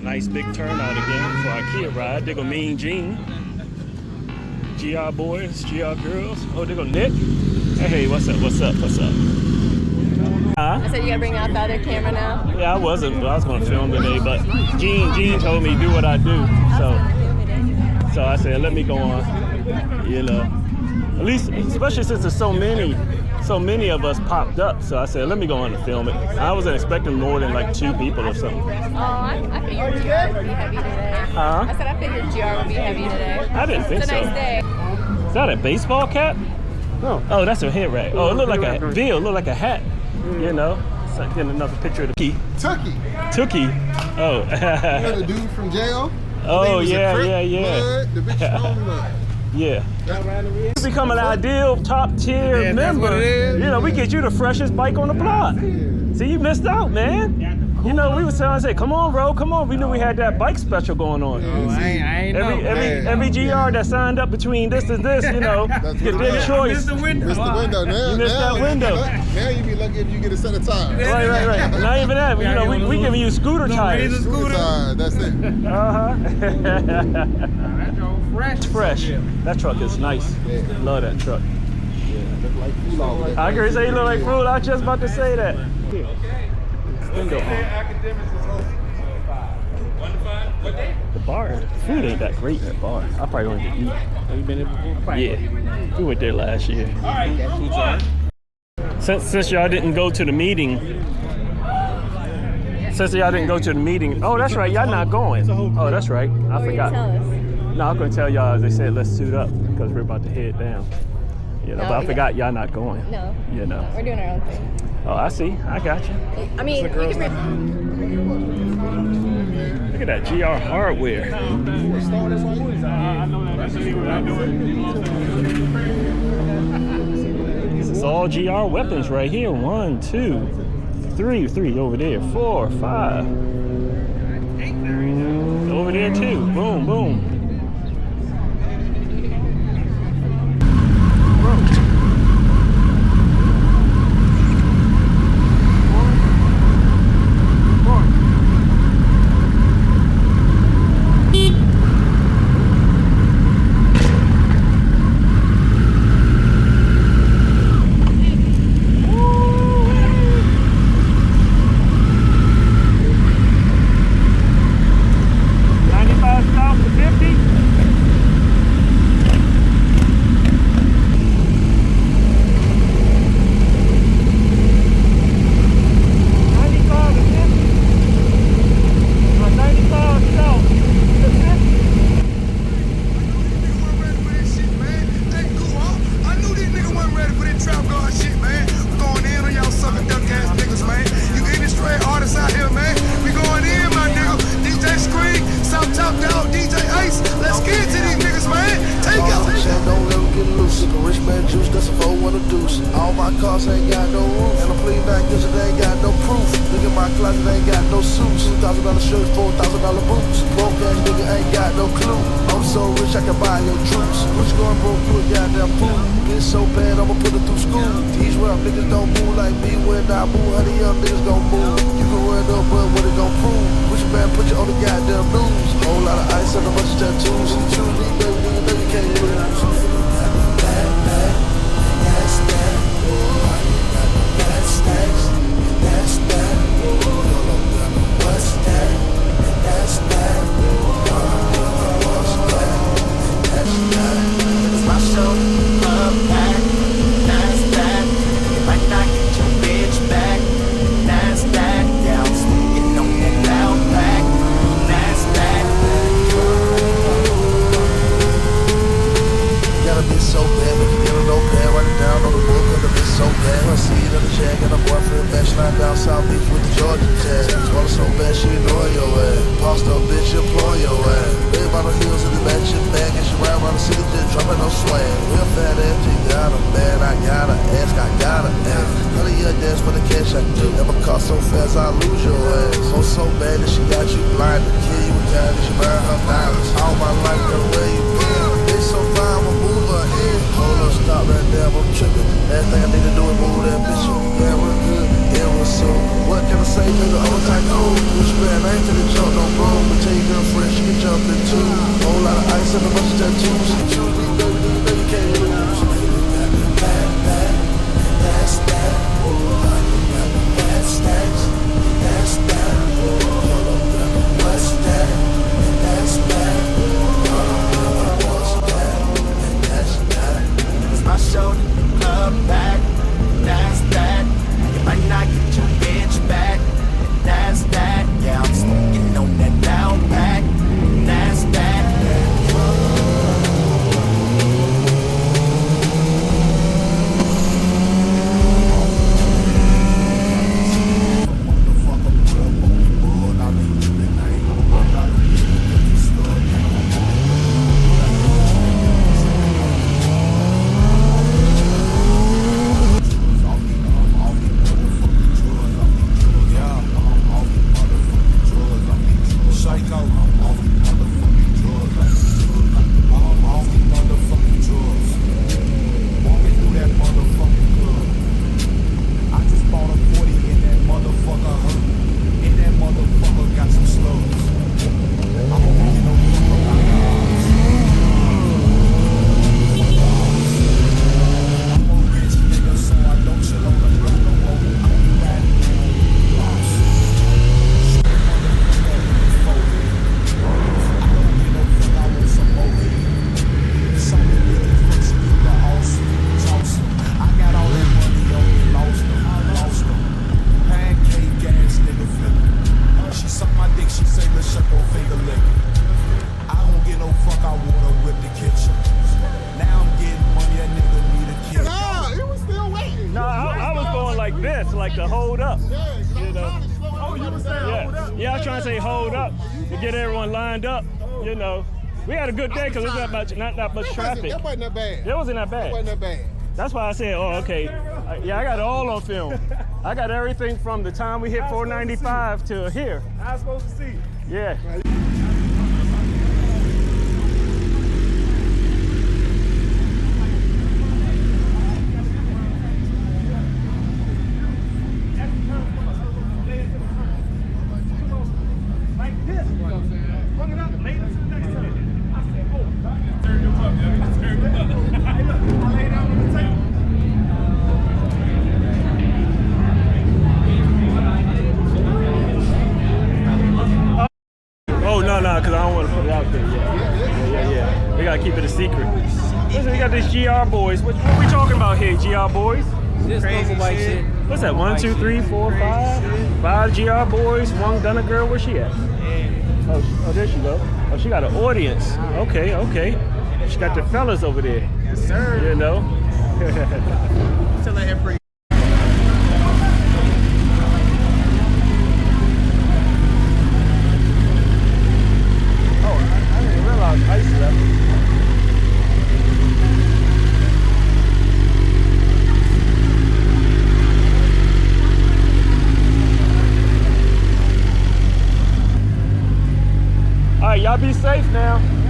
Nice big turnout again for our Ikea ride. There go Mean Gene. GR boys, GR girls. Oh, there go Nick. Hey, what's up, what's up, what's up? I said you gotta bring out the other camera now? Yeah, I was gonna film today, but Gene told me do what I do. So I said, let me go on, you know. At least, especially since there's so many of us popped up. So I said, let me go on and film it. I wasn't expecting more than like 2 people or something. Oh, I figured GR would be heavy today. Huh? I said I figured GR would be heavy today. I didn't think so. It's a nice day. Is that a baseball cap? No. Oh, that's a head rag. Oh, it looked like a veil, it looked like a hat. You know? So getting another picture of the Tucky. Oh. You know the dude from jail? Oh, yeah. Blood, the bitch strong blood. Yeah. Become an ideal top tier member. You know, we get you the freshest bike on the block. See, you missed out, man. You know, we was telling, I said, come on, bro, come on. We knew we had that bike special going on. Oh, I ain't know. Every GR that signed up between this and this, you know, get their choice. Missed the window. Missed the window. You missed that window. Now you be lucky if you get a set of tires. Right. Not even that. You know, we giving you scooter tires. Scooter tires, that's it. That Fresh. That truck is nice. Love that truck. I agree. Say you look like food. I was just about to say that. The bar, food ain't that great at bar. I probably don't get to eat. Have you been there before? Yeah, we went there last year. Since y'all didn't go to the meeting. Oh, that's right. Y'all not going. Oh, that's right. I forgot. No, I'm gonna tell y'all. They said let's suit up because we're about to head down. You know, but I forgot y'all not going. No. You know. We're doing our own thing. Oh, I see. I got you. I mean, Look at that GR hardware. This is all GR weapons right here. 1, 2, 3 over there. 4, 5. Over there too. Boom, boom. What can I say, nigga? Old type cool. Push man, I ain't to the joke, no boom. Like to hold up. You know? Oh, you were saying hold up? Yeah, I was trying to say hold up to get everyone lined up. You know, we had a good day because there's not that much traffic. That wasn't that bad. It wasn't that bad. That wasn't that bad. That's why I said, oh, okay. Yeah, I got it all on film. I got everything from the time we hit 495 to here. I was supposed to see. Yeah. Because I don't want to put it out there yet. Yeah. We got to keep it a secret. Listen, we got these GR boys. What we talking about here, GR boys? This crazy white shit. What's that? 1, 2, 3, 4, 5? 5 GR boys, 1 Gunna girl. Where's she at? Oh, there she go. Oh, she got an audience. Okay. She got the fellas over there. Yes, sir. You know? Tell her every. Ice left. All right, y'all be safe now.